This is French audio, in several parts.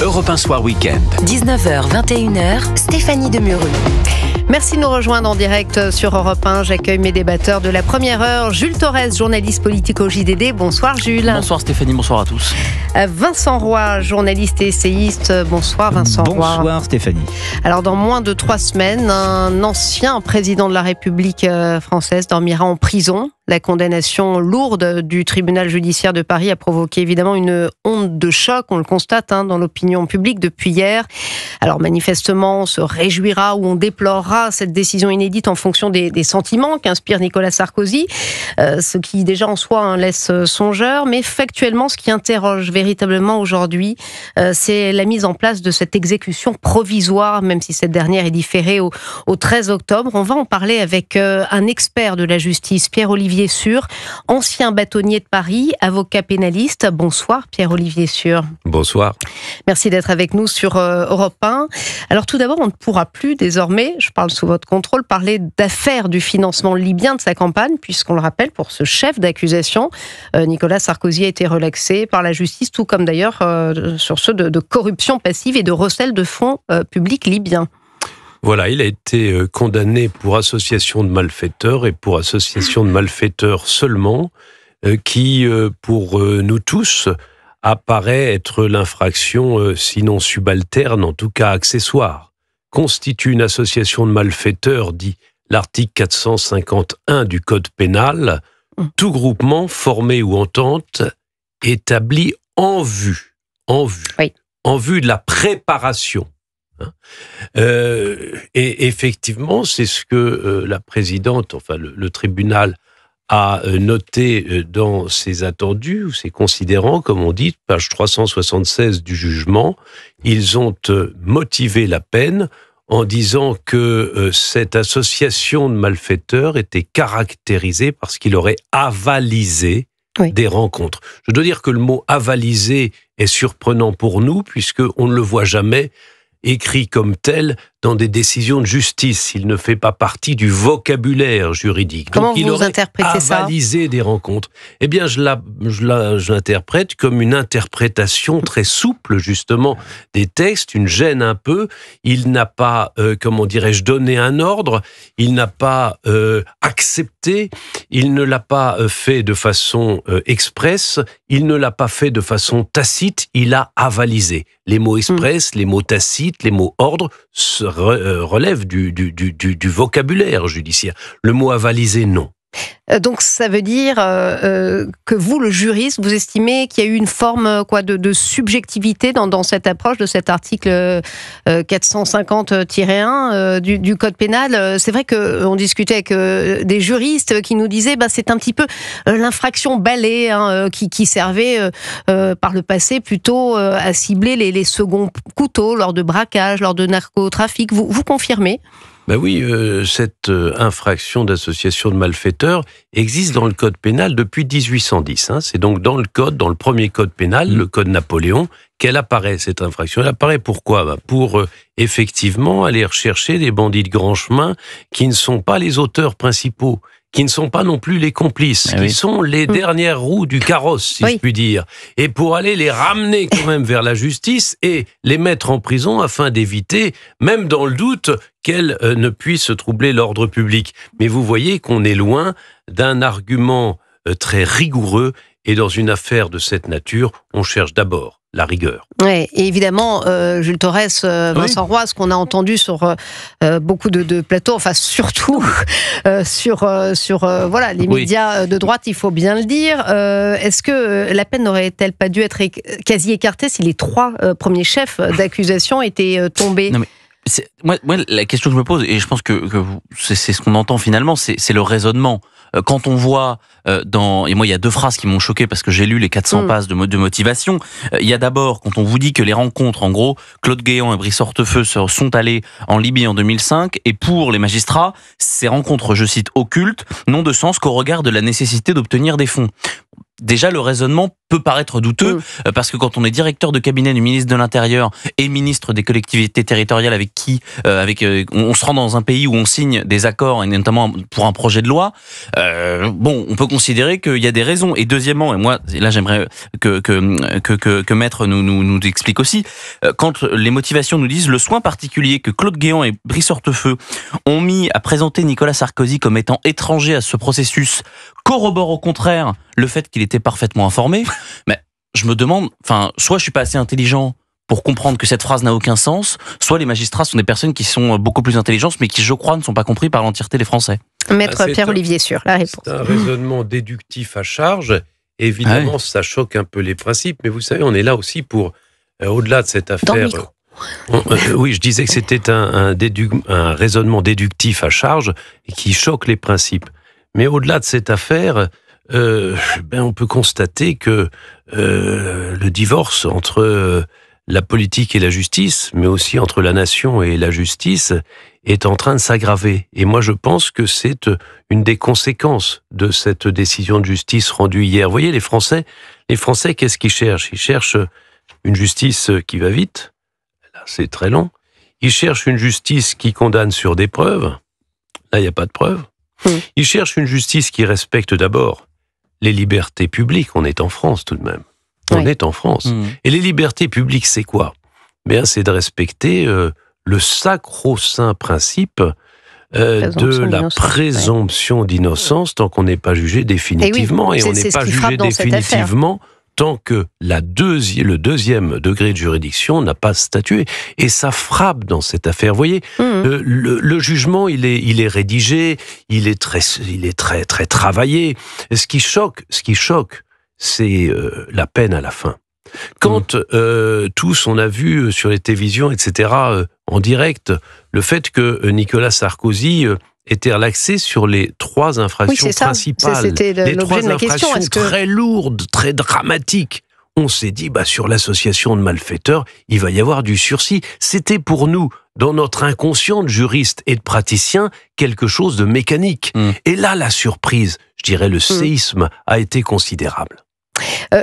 Europe 1 Soir Week-end. 19h, 21h, Stéphanie Demureux. Merci de nous rejoindre en direct sur Europe 1. J'accueille mes débatteurs de la première heure. Jules Torres, journaliste politique au JDD. Bonsoir Jules. Bonsoir Stéphanie, bonsoir à tous. Vincent Roy, journaliste et essayiste. Bonsoir Vincent Roy. Bonsoir Stéphanie. Alors dans moins de 3 semaines, un ancien président de la République française dormira en prison. La condamnation lourde du tribunal judiciaire de Paris a provoqué évidemment une onde de choc, on le constate dans l'opinion publique depuis hier. Alors manifestement, on se réjouira ou on déplorera cette décision inédite en fonction des sentiments qu'inspire Nicolas Sarkozy, ce qui déjà en soi laisse songeur, mais factuellement ce qui interroge véritablement aujourd'hui, c'est la mise en place de cette exécution provisoire, même si cette dernière est différée au 13 octobre. On va en parler avec un expert de la justice, Pierre-Olivier Sur, ancien bâtonnier de Paris, avocat pénaliste. Bonsoir Pierre-Olivier Sur. Bonsoir. Merci d'être avec nous sur Europe 1. Alors tout d'abord, on ne pourra plus désormais, je parle sous votre contrôle, parler d'affaires du financement libyen de sa campagne, puisqu'on le rappelle, pour ce chef d'accusation, Nicolas Sarkozy a été relaxé par la justice, tout comme d'ailleurs sur ceux de corruption passive et de recel de fonds publics libyens. Voilà, il a été condamné pour association de malfaiteurs et pour association de malfaiteurs seulement, qui, pour nous tous, apparaît être l'infraction, sinon subalterne, en tout cas accessoire. Constitue une association de malfaiteurs, dit l'article 451 du Code pénal, tout groupement, formé ou entente, établi en vue de la préparation. Et effectivement, c'est ce que la présidente, enfin le tribunal a noté dans ses attendus ou ses considérants, comme on dit, page 376 du jugement. Ils ont motivé la peine en disant que cette association de malfaiteurs était caractérisée parce qu'il aurait avalisé des rencontres. Je dois dire que le mot avaliser est surprenant pour nous, puisqu'on ne le voit jamais écrit comme tel dans des décisions de justice. Il ne fait pas partie du vocabulaire juridique. Comment donc il aurait avalisé des rencontres. Eh bien, je l'interprète comme une interprétation très souple, justement, des textes, une gêne un peu. Il n'a pas, donné un ordre, il n'a pas accepté, il ne l'a pas fait de façon expresse, il ne l'a pas fait de façon tacite, il a avalisé. Les mots express, les mots tacites, les mots ordre relèvent du vocabulaire judiciaire. Le mot avaliser, non. Donc ça veut dire que vous, le juriste, vous estimez qu'il y a eu une forme de subjectivité dans cette approche de cet article 450-1 du Code pénal. C'est vrai qu'on discutait avec des juristes qui nous disaient c'est un petit peu l'infraction balai qui servait par le passé plutôt à cibler les seconds couteaux lors de braquages, lors de narcotrafic. Vous confirmez ? Ben oui, cette infraction d'association de malfaiteurs existe dans le Code pénal depuis 1810. C'est donc dans le premier Code pénal, le Code Napoléon, qu'elle apparaît, cette infraction. Elle apparaît pourquoi ? Pour effectivement aller rechercher des bandits de grand chemin qui ne sont pas les auteurs principaux, qui ne sont pas non plus les complices, qui sont les dernières roues du carrosse, si je puis dire, et pour aller les ramener quand même vers la justice et les mettre en prison afin d'éviter, même dans le doute, qu'elles ne puissent troubler l'ordre public. Mais vous voyez qu'on est loin d'un argument très rigoureux, et dans une affaire de cette nature, on cherche d'abord la rigueur. Oui, et évidemment, Jules Torres, Vincent Roy, ce qu'on a entendu sur beaucoup de plateaux, enfin surtout sur les médias de droite, il faut bien le dire. Est-ce que la peine n'aurait-elle pas dû être quasi écartée si les 3 premiers chefs d'accusation étaient tombés ? Non mais moi, la question que je me pose, et je pense que c'est ce qu'on entend finalement, c'est le raisonnement. Quand on voit et moi il y a 2 phrases qui m'ont choqué parce que j'ai lu les 400 pages de motivation. Il y a d'abord, quand on vous dit que les rencontres, en gros, Claude Guéant et Brice Hortefeux sont allés en Libye en 2005, et pour les magistrats, ces rencontres, je cite, occultes, n'ont de sens qu'au regard de la nécessité d'obtenir des fonds. déjà le raisonnement peut paraître douteux, parce que quand on est directeur de cabinet du ministre de l'Intérieur et ministre des collectivités territoriales avec qui on se rend dans un pays où on signe des accords, et notamment pour un projet de loi, on peut considérer qu'il y a des raisons. Et deuxièmement, et moi là j'aimerais que Maître nous explique aussi, quand les motivations nous disent le soin particulier que Claude Guéant et Brice Hortefeux ont mis à présenter Nicolas Sarkozy comme étant étranger à ce processus corrobore au contraire le fait qu'il était parfaitement informé. Mais je me demande, soit je suis pas assez intelligent pour comprendre que cette phrase n'a aucun sens, soit les magistrats sont des personnes qui sont beaucoup plus intelligentes, mais qui, je crois, ne sont pas compris par l'entièreté des Français. Maître Pierre-Olivier Sur, la réponse. C'est un raisonnement déductif à charge. Évidemment, ça choque un peu les principes, mais vous savez, on est là aussi pour, au-delà de cette affaire... oui, je disais que c'était un raisonnement déductif à charge qui choque les principes. Mais au-delà de cette affaire, on peut constater que le divorce entre la politique et la justice, mais aussi entre la nation et la justice, est en train de s'aggraver. Et moi, je pense que c'est une des conséquences de cette décision de justice rendue hier. Vous voyez, les Français, qu'est-ce qu'ils cherchent ? Ils cherchent une justice qui va vite. Là, c'est très long. Ils cherchent une justice qui condamne sur des preuves. Là, il n'y a pas de preuves. Ils cherchent une justice qui respecte d'abord les libertés publiques. On est en France tout de même. On est en France. Et les libertés publiques, c'est quoi ? C'est de respecter le sacro-saint principe de la présomption d'innocence tant qu'on n'est pas jugé définitivement. Et on n'est pas jugé définitivement tant que le deuxième degré de juridiction n'a pas statué. Et ça frappe dans cette affaire. Vous voyez, le jugement, il est rédigé, il est très, très travaillé. Ce qui choque, c'est la peine à la fin. Quand tous, on a vu sur les télévisions, etc., en direct, le fait que Nicolas Sarkozy était relaxé sur les 3 infractions principales. Les 3 infractions très lourdes, très dramatiques. On s'est dit, sur l'association de malfaiteurs, il va y avoir du sursis. C'était pour nous, dans notre inconscient de juriste et de praticien, quelque chose de mécanique. Et là, la surprise, je dirais le séisme, a été considérable.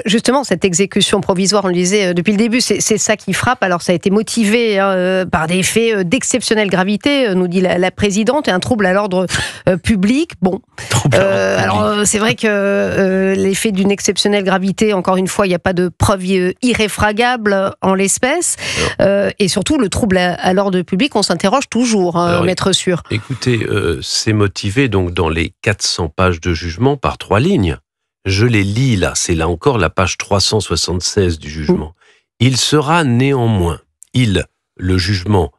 Justement, cette exécution provisoire, on le disait depuis le début, c'est ça qui frappe. Alors, ça a été motivé par des faits d'exceptionnelle gravité, nous dit la présidente, et un trouble à l'ordre public. Alors, c'est vrai que les faits d'une exceptionnelle gravité, encore une fois, il n'y a pas de preuve irréfragable en l'espèce. Et surtout, le trouble à l'ordre public, on s'interroge toujours, Maître Sur. Écoutez, c'est motivé donc dans les 400 pages de jugement par 3 lignes. Je les lis là, c'est là encore la page 376 du jugement. Il sera néanmoins, le jugement,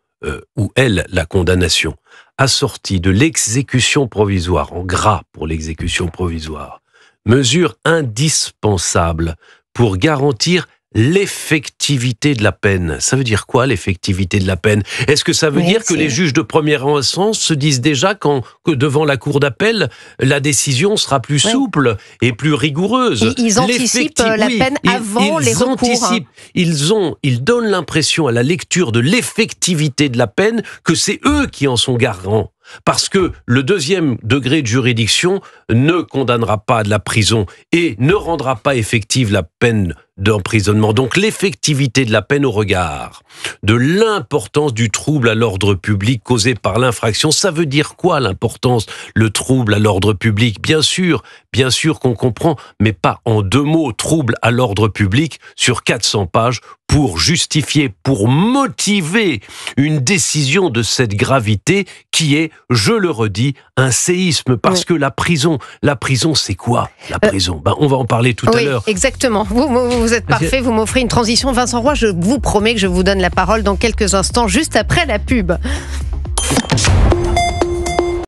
ou elle, la condamnation, assortie de l'exécution provisoire, en gras pour l'exécution provisoire, mesure indispensable pour garantir l'effectivité de la peine. Ça veut dire quoi, l'effectivité de la peine ? Est-ce que ça veut dire que les juges de première instance se disent déjà que devant la cour d'appel, la décision sera plus souple et plus rigoureuse ? Ils anticipent la peine avant les recours. Ils donnent l'impression à la lecture de l'effectivité de la peine que c'est eux qui en sont garants. Parce que le deuxième degré de juridiction ne condamnera pas de la prison et ne rendra pas effective la peine d'emprisonnement. Donc l'effectivité de la peine au regard de l'importance du trouble à l'ordre public causé par l'infraction. Ça veut dire quoi l'importance, le trouble à l'ordre public ? Bien sûr qu'on comprend, mais pas en 2 mots. Trouble à l'ordre public sur 400 pages pour justifier, pour motiver une décision de cette gravité qui est, je le redis, un séisme. Parce que la prison, c'est quoi la prison ? On va en parler tout à l'heure. Exactement. Vous êtes parfait, vous m'offrez une transition. Vincent Roy, je vous promets que je vous donne la parole dans quelques instants, juste après la pub.